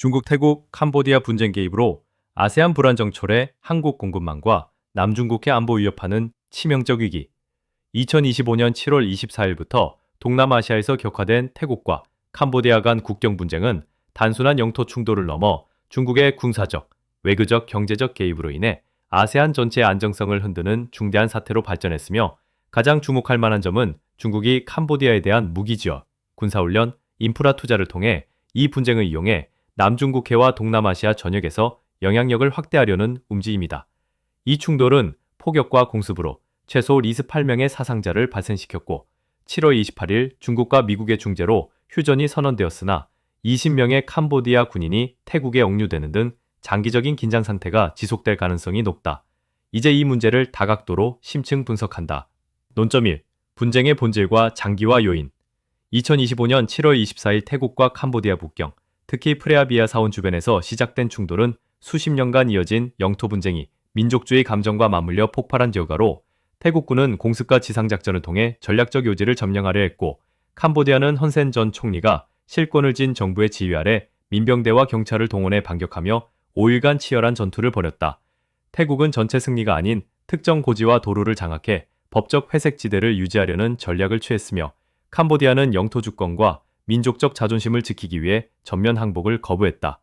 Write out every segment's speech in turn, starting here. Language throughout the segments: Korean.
중국, 태국, 캄보디아 분쟁 개입으로 아세안 불안 정철에 한국 공급망과 남중국해 안보 위협하는 치명적 위기. 2025년 7월 24일부터 동남아시아에서 격화된 태국과 캄보디아 간 국경 분쟁은 단순한 영토 충돌을 넘어 중국의 군사적, 외교적, 경제적 개입으로 인해 아세안 전체의 안정성을 흔드는 중대한 사태로 발전했으며, 가장 주목할 만한 점은 중국이 캄보디아에 대한 무기 지원, 군사훈련, 인프라 투자를 통해 이 분쟁을 이용해 남중국해와 동남아시아 전역에서 영향력을 확대하려는 움직임이다. 이 충돌은 폭격과 공습으로 최소 28명의 사상자를 발생시켰고, 7월 28일 중국과 미국의 중재로 휴전이 선언되었으나 20명의 캄보디아 군인이 태국에 억류되는 등 장기적인 긴장 상태가 지속될 가능성이 높다. 이제 이 문제를 다각도로 심층 분석한다. 논점 1. 분쟁의 본질과 장기화 요인. 2025년 7월 24일 태국과 캄보디아 국경, 특히 프레아비아 사원 주변에서 시작된 충돌은 수십 년간 이어진 영토 분쟁이 민족주의 감정과 맞물려 폭발한 결과로, 태국군은 공습과 지상작전을 통해 전략적 요지를 점령하려 했고, 캄보디아는 헌센 전 총리가 실권을 쥔 정부의 지휘 아래 민병대와 경찰을 동원해 반격하며 5일간 치열한 전투를 벌였다. 태국은 전체 승리가 아닌 특정 고지와 도로를 장악해 법적 회색지대를 유지하려는 전략을 취했으며, 캄보디아는 영토 주권과 민족적 자존심을 지키기 위해 전면 항복을 거부했다.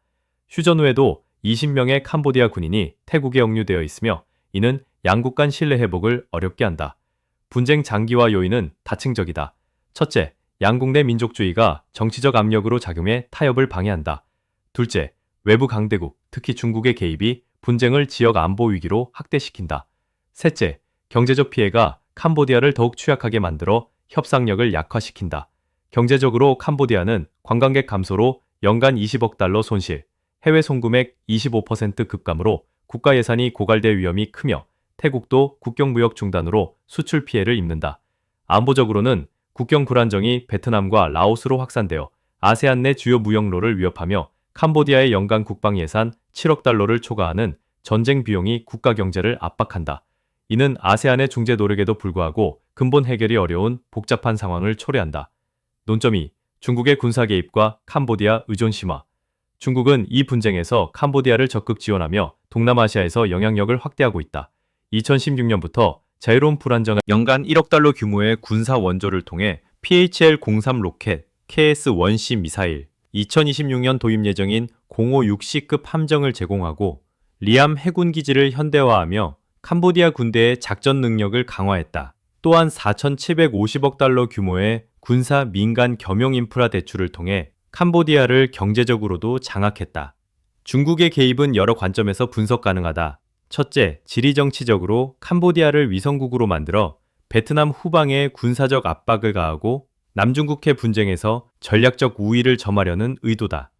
휴전 후에도 20명의 캄보디아 군인이 태국에 억류되어 있으며, 이는 양국 간 신뢰 회복을 어렵게 한다. 분쟁 장기화 요인은 다층적이다. 첫째, 양국 내 민족주의가 정치적 압력으로 작용해 타협을 방해한다. 둘째, 외부 강대국, 특히 중국의 개입이 분쟁을 지역 안보 위기로 확대시킨다. 셋째, 경제적 피해가 캄보디아를 더욱 취약하게 만들어 협상력을 약화시킨다. 경제적으로 캄보디아는 관광객 감소로 연간 20억 달러 손실, 해외 송금액 25% 급감으로 국가 예산이 고갈될 위험이 크며, 태국도 국경 무역 중단으로 수출 피해를 입는다. 안보적으로는 국경 불안정이 베트남과 라오스로 확산되어 아세안 내 주요 무역로를 위협하며, 캄보디아의 연간 국방 예산 7억 달러를 초과하는 전쟁 비용이 국가 경제를 압박한다. 이는 아세안의 중재 노력에도 불구하고 근본 해결이 어려운 복잡한 상황을 초래한다. 논점 2. 중국의 군사 개입과 캄보디아 의존 심화. 중국은 이 분쟁에서 캄보디아를 적극 지원하며 동남아시아에서 영향력을 확대하고 있다. 2016년부터 자유로운 불안정한 연간 1억 달러 규모의 군사 원조를 통해 PHL-03 로켓, KS-1C 미사일, 2026년 도입 예정인 05-60급 함정을 제공하고 리암 해군 기지를 현대화하며 캄보디아 군대의 작전 능력을 강화했다. 또한 4,750억 달러 규모의 군사 민간 겸용 인프라 대출을 통해 캄보디아를 경제적으로도 장악했다. 중국의 개입은 여러 관점에서 분석 가능하다. 첫째, 지리정치적으로 캄보디아를 위성국으로 만들어 베트남 후방에 군사적 압박을 가하고 남중국해 분쟁에서 전략적 우위를 점하려는 의도다.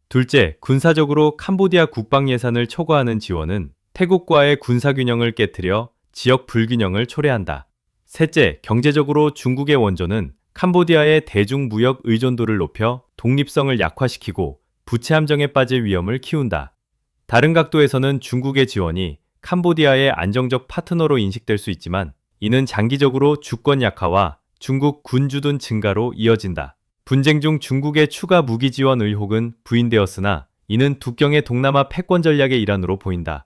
둘째, 군사적으로 캄보디아 국방 예산을 초과하는 지원은 태국과의 군사균형을 깨트려 지역 불균형을 초래한다. 셋째, 경제적으로 중국의 원조는 캄보디아의 대중무역 의존도를 높여 독립성을 약화시키고 부채 함정에 빠질 위험을 키운다. 다른 각도에서는 중국의 지원이 캄보디아의 안정적 파트너로 인식될 수 있지만, 이는 장기적으로 주권 약화와 중국 군주둔 증가로 이어진다. 분쟁 중 중국의 추가 무기 지원 의혹은 부인되었으나, 이는 북경의 동남아 패권 전략의 일환으로 보인다.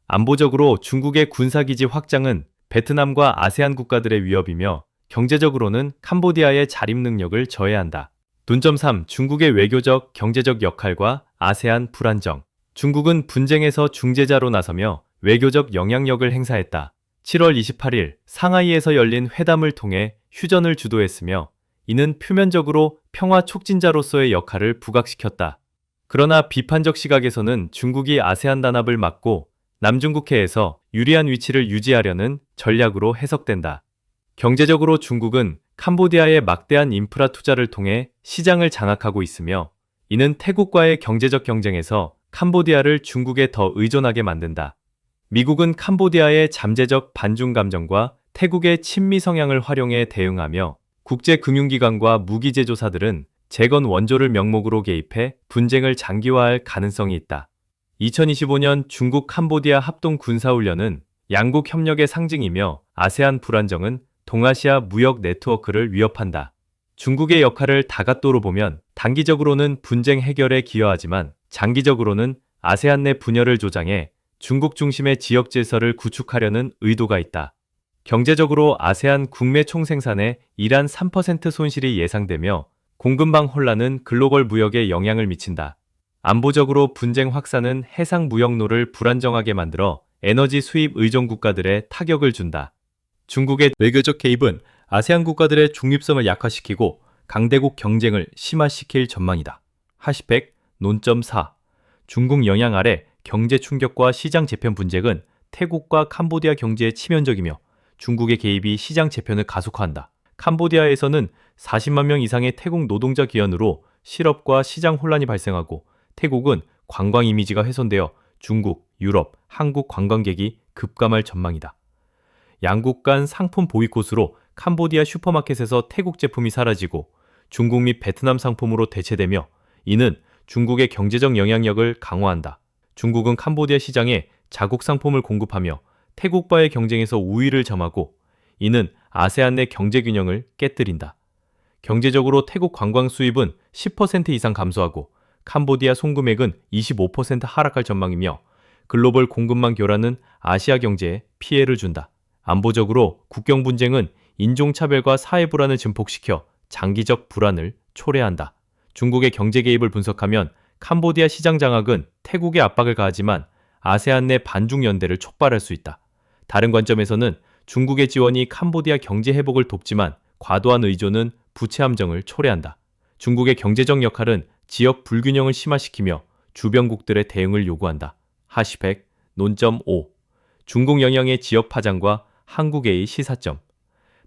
안보적으로 중국의 군사기지 확장은 베트남과 아세안 국가들의 위협이며, 경제적으로는 캄보디아의 자립 능력을 저해한다. 논점 3. 중국의 외교적, 경제적 역할과 아세안 불안정. 중국은 분쟁에서 중재자로 나서며 외교적 영향력을 행사했다. 7월 28일 상하이에서 열린 회담을 통해 휴전을 주도했으며, 이는 표면적으로 평화 촉진자로서의 역할을 부각시켰다. 그러나 비판적 시각에서는 중국이 아세안 단합을 막고 남중국해에서 유리한 위치를 유지하려는 전략으로 해석된다. 경제적으로 중국은 캄보디아의 막대한 인프라 투자를 통해 시장을 장악하고 있으며, 이는 태국과의 경제적 경쟁에서 캄보디아를 중국에 더 의존하게 만든다. 미국은 캄보디아의 잠재적 반중 감정과 태국의 친미 성향을 활용해 대응하며, 국제금융기관과 무기제조사들은 재건 원조를 명목으로 개입해 분쟁을 장기화할 가능성이 있다. 2025년 중국 캄보디아 합동 군사훈련은 양국 협력의 상징이며, 아세안 불안정은 동아시아 무역 네트워크를 위협한다. 중국의 역할을 다각도로 보면 단기적으로는 분쟁 해결에 기여하지만 장기적으로는 아세안 내 분열을 조장해 중국 중심의 지역 질서를 구축하려는 의도가 있다. 경제적으로 아세안 국내 총생산의 이란 3% 손실이 예상되며 공급망 혼란은 글로벌 무역에 영향을 미친다. 안보적으로 분쟁 확산은 해상 무역로를 불안정하게 만들어 에너지 수입 의존 국가들에 타격을 준다. 중국의 외교적 개입은 아세안 국가들의 중립성을 약화시키고 강대국 경쟁을 심화시킬 전망이다. 하시팩 논점 4. 중국 영향 아래 경제 충격과 시장 재편 분쟁은 태국과 캄보디아 경제에 치명적이며 중국의 개입이 시장 재편을 가속화한다. 캄보디아에서는 40만 명 이상의 태국 노동자 기현으로 실업과 시장 혼란이 발생하고 태국은 관광 이미지가 훼손되어 중국, 유럽, 한국 관광객이 급감할 전망이다. 양국 간 상품 보이콧으로 캄보디아 슈퍼마켓에서 태국 제품이 사라지고 중국 및 베트남 상품으로 대체되며 이는 중국의 경제적 영향력을 강화한다. 중국은 캄보디아 시장에 자국 상품을 공급하며 태국과의 경쟁에서 우위를 점하고 이는 아세안 내 경제 균형을 깨뜨린다. 경제적으로 태국 관광 수입은 10% 이상 감소하고 캄보디아 송금액은 25% 하락할 전망이며 글로벌 공급망 교란은 아시아 경제에 피해를 준다. 안보적으로 국경 분쟁은 인종차별과 사회 불안을 증폭시켜 장기적 불안을 초래한다. 중국의 경제 개입을 분석하면 캄보디아 시장 장악은 태국에 압박을 가하지만 아세안 내 반중 연대를 촉발할 수 있다. 다른 관점에서는 중국의 지원이 캄보디아 경제 회복을 돕지만 과도한 의존은 부채 함정을 초래한다. 중국의 경제적 역할은 지역 불균형을 심화시키며 주변국들의 대응을 요구한다. 하시팩 논점 5. 중국 영향의 지역 파장과 한국의 시사점.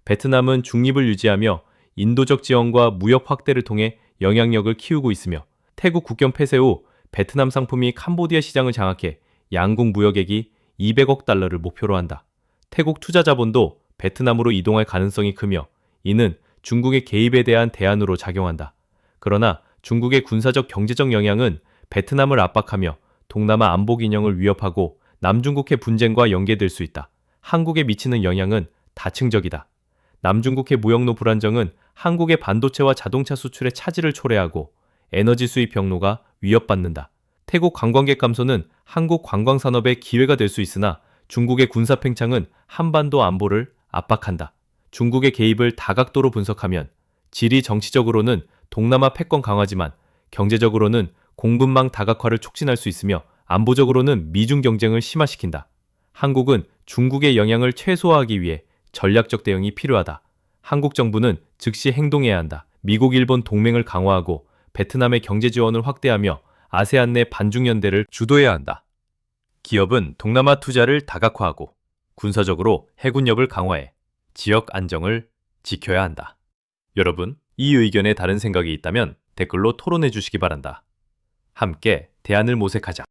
베트남은 중립을 유지하며 인도적 지원과 무역 확대를 통해 영향력을 키우고 있으며 태국 국경 폐쇄 후 베트남 상품이 캄보디아 시장을 장악해 양국 무역액이 200억 달러를 목표로 한다. 태국 투자 자본도 베트남으로 이동할 가능성이 크며 이는 중국의 개입에 대한 대안으로 작용한다. 그러나 중국의 군사적 경제적 영향은 베트남을 압박하며 동남아 안보 균형을 위협하고 남중국해 분쟁과 연계될 수 있다. 한국에 미치는 영향은 다층적이다. 남중국해 무역로 불안정은 한국의 반도체와 자동차 수출의 차질을 초래하고 에너지 수입 경로가 위협받는다. 태국 관광객 감소는 한국 관광산업의 기회가 될 수 있으나 중국의 군사 팽창은 한반도 안보를 압박한다. 중국의 개입을 다각도로 분석하면 지리 정치적으로는 동남아 패권 강화지만 경제적으로는 공급망 다각화를 촉진할 수 있으며 안보적으로는 미중 경쟁을 심화시킨다. 한국은 중국의 영향을 최소화하기 위해 전략적 대응이 필요하다. 한국 정부는 즉시 행동해야 한다. 미국, 일본 동맹을 강화하고 베트남의 경제 지원을 확대하며 아세안 내 반중연대를 주도해야 한다. 기업은 동남아 투자를 다각화하고 군사적으로 해군력을 강화해 지역 안정을 지켜야 한다. 여러분, 이 의견에 다른 생각이 있다면 댓글로 토론해 주시기 바란다. 함께 대안을 모색하자.